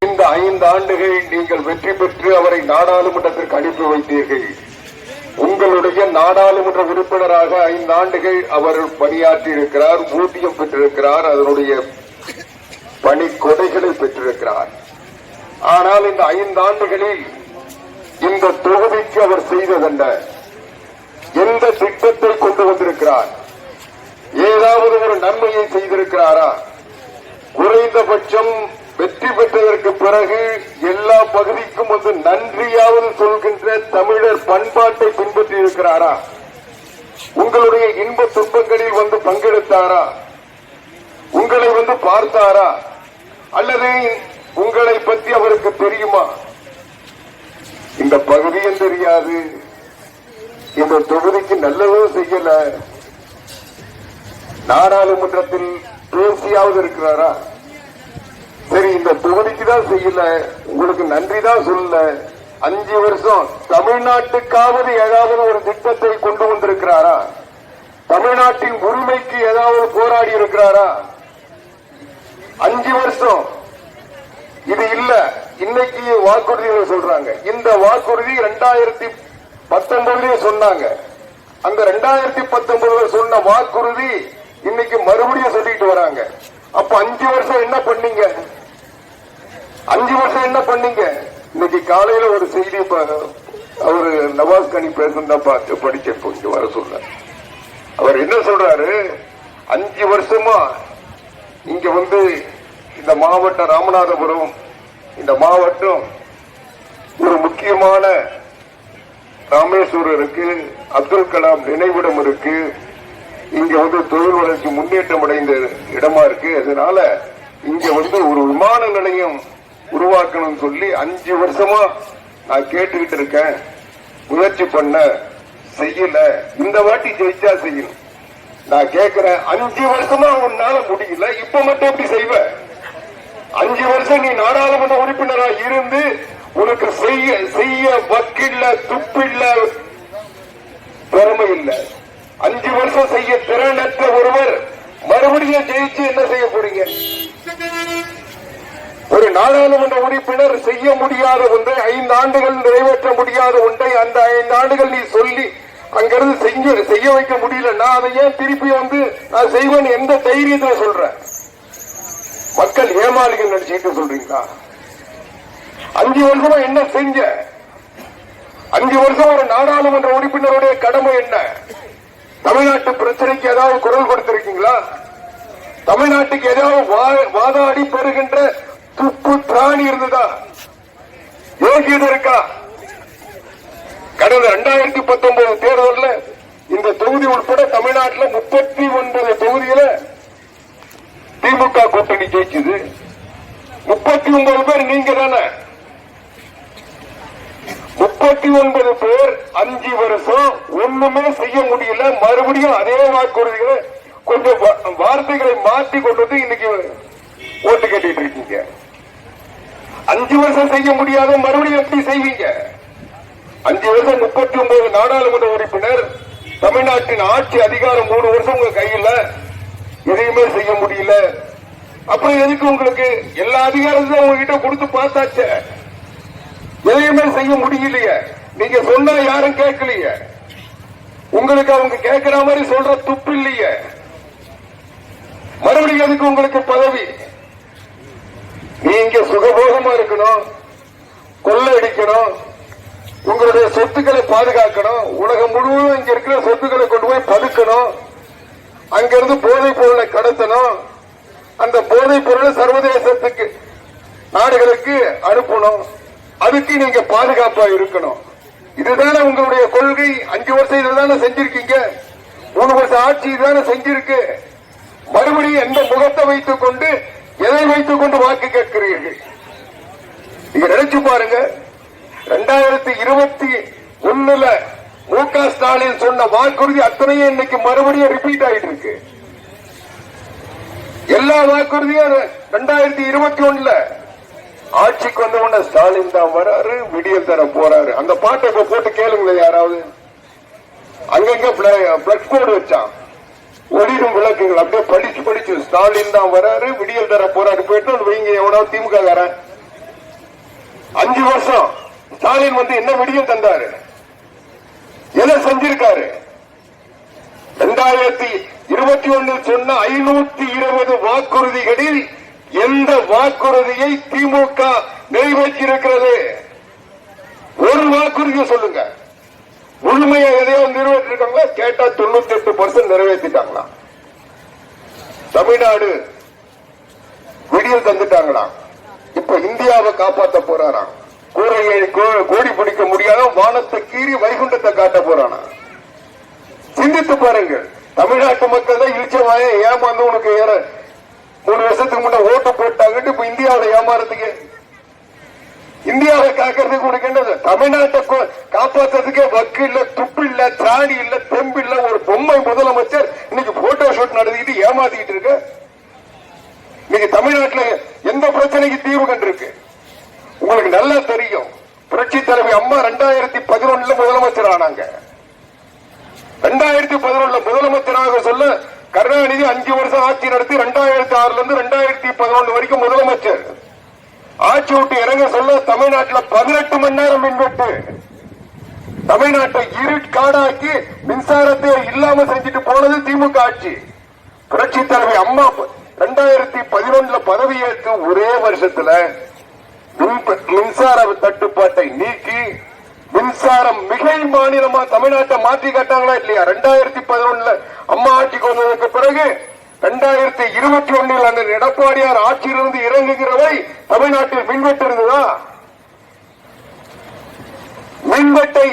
இந்த 5 ஆண்டுகள் நீங்கள் வெற்றி பெற்று அவரை நாடாளுமன்றத்திற்கு அனுப்பி வைத்தீர்கள். உங்களுடைய நாடாளுமன்ற உறுப்பினராக 5 ஆண்டுகள் அவர் பணியாற்றி இருக்கிறார், ஊதியம் பெற்றிருக்கிறார், அதனுடைய பணி கொடைகளை பெற்றிருக்கிறார். ஆனால் இந்த 5 ஆண்டுகளில் இந்த தொகுதிக்கு அவர் செய்ததென்ன? எந்த திட்டத்தை கொண்டு வந்திருக்கிறார்? ஏதாவது ஒரு நன்மையை செய்திருக்கிறாரா? குறைந்தபட்சம் வெற்றி பெற்றதற்கு பிறகு எல்லா பகுதிக்கும் வந்து நன்றியாவது சொல்கின்ற தமிழர் பண்பாட்டை பின்பற்றி இருக்கிறாரா? உங்களுடைய இன்ப துன்பங்களில் வந்து பங்கெடுத்தாரா? உங்களை வந்து பார்த்தாரா? அல்லது உங்களை பற்றி அவருக்கு தெரியுமா? இந்த பகுதியும் தெரியாது, இந்த தொகுதிக்கு நல்லதும் செய்யல, நாடாளுமன்றத்தில் பேசியாவது இருக்கிறாரா? சரி, இந்த தொகுதிக்கு தான் செய்யல, உங்களுக்கு நன்றி தான் சொல்லல. 5 வருஷம் தமிழ்நாட்டுக்காவது ஏதாவது ஒரு திட்டத்தை கொண்டு வந்திருக்கிறாரா? தமிழ்நாட்டின் உரிமைக்கு ஏதாவது போராடி இருக்கிறாரா? 5 வருஷம் இது இல்ல. இன்னைக்கு வாக்குறுதிகளை சொல்றாங்க. இந்த வாக்குறுதி 2019 சொன்னாங்க. அந்த 2019 சொன்ன வாக்குறுதி இன்னைக்கு மறுபடியும் சொல்லிட்டு வராங்க. அப்ப 5 வருஷம் என்ன பண்ணீங்க? 5 வருஷம் என்ன பண்ணீங்க? இன்னைக்கு காலையில ஒரு செய்தி அவரு நவாஸ் கனி பேசுறதா பார்த்து படிச்ச கொஞ்சம் வர சொல்ற. அவர் என்ன சொல்றாரு? 5 வருஷமா இங்க வந்து இந்த மாவட்டம் ராமநாதபுரம், இந்த மாவட்டம் ஒரு முக்கியமான ராமேஸ்வரம் இருக்கு, அப்துல் கலாம் நினைவிடம் இருக்கு, இங்க வந்து தொழில் வளர்ச்சி முன்னேற்றம் அடைந்த இடமா இருக்கு. அதனால இங்க வந்து ஒரு விமான நிலையம் உருவாக்கணும் சொல்லி 5 வருஷமா நான் கேட்டுக்கிட்டு இருக்கேன். முயற்சி பண்ண செய்யல. இந்த வாட்டி ஜெயிச்சா செய்யணும். நான் கேட்கிறேன், 5 வருஷமா உன்னால முடியல, இப்ப மட்டும் எப்படி செய்வ? 5 வருஷம் நீ நாடாளுமன்ற உறுப்பினரா இருந்து உனக்கு செய்ய வக்கில்ல, துப்பில்ல, திறமை இல்லை. 5 வருஷம் செய்ய திறனற்ற ஒருவர் மறுபடியும் ஜெயிச்சு என்ன செய்ய போறீங்க? ஒரு நாடாளுமன்ற உறுப்பினர் செய்ய முடியாத ஒன்றை, 5 ஆண்டுகள் நிறைவேற்ற முடியாத ஒன்றை அந்த 5 ஆண்டுகள் நீ சொல்லி அங்கிருந்து செய்ய வைக்க முடியலன்னா அதை ஏன் திருப்பி வந்து நான் செய்வேன் எந்த தைரியத்தை சொல்ற? மக்கள் ஏமாளிகள் நடிச்சுட்டு சொல்றீங்களா? 5 வருஷமா என்ன செஞ்ச? 5 வருஷம் ஒரு நாடாளுமன்ற உறுப்பினருடைய கடமை என்ன? தமிழ்நாட்டு பிரச்சனைக்கு ஏதாவது குரல் கொடுத்திருக்கீங்களா? தமிழ்நாட்டுக்கு ஏதாவது வாதாடி பெறுகின்ற துப்பு திராணி இருந்ததா? யோகியது இருக்கா? கடந்த 2019 தேர்தலில் இந்த தொகுதி உட்பட தமிழ்நாட்டில் 39 தொகுதியில திமுக கூட்டணி ஜெயிச்சது. 39 பேர் நீங்க தானே. 39 பேர் 5 வருஷம் ஒண்ணுமே செய்ய முடியல. மறுபடியும் அதே வாக்குறுதிகளை கொஞ்சம் வார்த்தைகளை மாற்றி கொண்டு வந்து இன்னைக்கு ஓட்டு கேட்டுட்டு இருக்கீங்க. 5 வருஷம் செய்ய முடியாத மறுபடியும் எப்படி செய்வீங்க? 5 வருஷம் 39 நாடாளுமன்ற உறுப்பினர், தமிழ்நாட்டின் ஆட்சி அதிகாரம் 3 வருஷம் உங்க கையில, எதையுமே செய்ய முடியல. அப்புறம் எதுக்கு உங்களுக்கு எல்லா அதிகாரத்தையும் உங்ககிட்ட கொடுத்து பார்த்தாச்ச, எதையுமே செய்ய முடியலையே. நீங்க சொன்னா யாரும் கேட்கலையே. உங்களுக்கு அவங்க கேட்கிற மாதிரி சொல்ற துப்பு இல்லையே. மறுபடியும் எதுக்கு உங்களுக்கு பதவி? நீங்க சுகபோகமா இருக்கணும், கொள்ளையடிக்கணும், உங்களுடைய சொத்துக்களை பாதுகாக்கணும், உலகம் முழுவதும் இங்க இருக்கிற சொத்துக்களை கொண்டு போய் பதுக்கணும், அங்கிருந்து போதைப் பொருளை கடத்தணும், அந்த போதைப் பொருளை சர்வதேசத்துக்கு நாடுகளுக்கு அனுப்பணும். அதுக்கு நீங்க பாதுகாப்பா இருக்கணும். இதுதானே உங்களுடைய கொள்கை. 5 வருஷம் இதுதானே செஞ்சிருக்கீங்க. 3 வருஷம் ஆட்சி இதுதானே செஞ்சிருக்கு. மறுபடியும் எந்த முகத்தை வைத்துக் கொண்டு, எதை வைத்துக் கொண்டு வாக்கு கேட்கிறீர்கள்? நீங்க நினைச்சு பாருங்க. 2021 மு.க. ஸ்டாலின் சொன்ன வாக்குறுதி அத்தனையும் இன்னைக்கு மறுபடியும் ரிப்பீட் ஆயிட்டு இருக்கு. எல்லா வாக்குறுதியும் 2021 ஆட்சிக்கு வந்த உடனே ஸ்டாலின் தான் வராரு, விடியல் தர போறாரு. அந்த பாட்டை இப்ப போட்டு கேளுங்களேன் யாராவது. அங்கங்க பிளக்ஸ் போர்டு வச்சான், ஒளிரும் விளக்குகள் அப்படியே படிச்சு ஸ்டாலின் தான் வராரு, விடியல் தர போறாரு. போயிட்டு வைங்க எவனாவது திமுக காரன் 5 வருஷம் ஸ்டாலின் வந்து என்ன விடியும் தந்தாரு, எதை செஞ்சிருக்காரு? 2021 சொன்ன 520 வாக்குறுதிகளில் எந்த வாக்குறுதியை திமுக நிறைவேற்றியிருக்கிறது? ஒரு வாக்குறுதியை சொல்லுங்க. முழுமையா எதையோ நிறைவேற்றிருக்காங்களா? கேட்டா 98% நிறைவேற்றிட்டாங்களா? தமிழ்நாடு விடியல் தந்துட்டாங்களா? இப்ப இந்தியாவை காப்பாற்ற போறாராம். கூரையை கோடி பிடிக்க முடியாத வானத்தை கீறி வைகுண்டத்தை காட்ட போறானா? சிந்தித்து பாருங்கள். தமிழ்நாட்டு மக்கள் தான் இழிச்சவாய ஏமாந்து உனக்கு 3 வருஷத்துக்கு முன்ன ஓட்டு போட்டாங்க. இப்ப இந்தியாவில் ஏமாறதுக்கு, இந்தியாவை காக்கிறதுக்கு உனக்கு என்னது? தமிழ்நாட்டை காப்பாற்றுறதுக்கே வக்கு இல்ல, துப்பு இல்ல, திராணி இல்ல, தெம்பு இல்ல. ஒரு பொம்மை முதலமைச்சர் இன்னைக்கு போட்டோ ஷூட் நடத்திக்கிட்டு ஏமாத்திக்கிட்டு இருக்கு. இன்னைக்கு தமிழ்நாட்டில் எந்த பிரச்சனைக்கு தீர்வு கண்டிருக்கு? உங்களுக்கு நல்லா தெரியும். புரட்சி தலைவி அம்மா 2011 முதலமைச்சர் ஆனாங்க. 2011 முதலமைச்சராக சொல்ல கருணாநிதி 5 வருஷம் ஆட்சி நடத்தி 2006 இருந்து 2011 வரைக்கும் முதலமைச்சர் ஆட்சி விட்டு இறங்க சொல்ல தமிழ்நாட்டில் 18 மணி நேரம் மின்வெட்டு. தமிழ்நாட்டை இருட்காடாக்கி மின்சாரத்தை இல்லாம செஞ்சுட்டு போனது திமுக ஆட்சி. புரட்சி தலைவி அம்மா 2011 பதவியேற்று ஒரே வருஷத்துல மின்சார தட்டுப்பாட்டை நீக்கி மின்சாரம் மிகை மாநிலமா தமிழ்நாட்டை மாற்றி காட்டாங்களா இல்லையா? 2011 அம்மா ஆட்சிக்கு வந்ததற்கு பிறகு 2021 அந்த எடப்பாடியார் ஆட்சியிலிருந்து இறங்குகிறவை தமிழ்நாட்டில் மின்வெட்டு இருந்ததா? மின்வெட்டை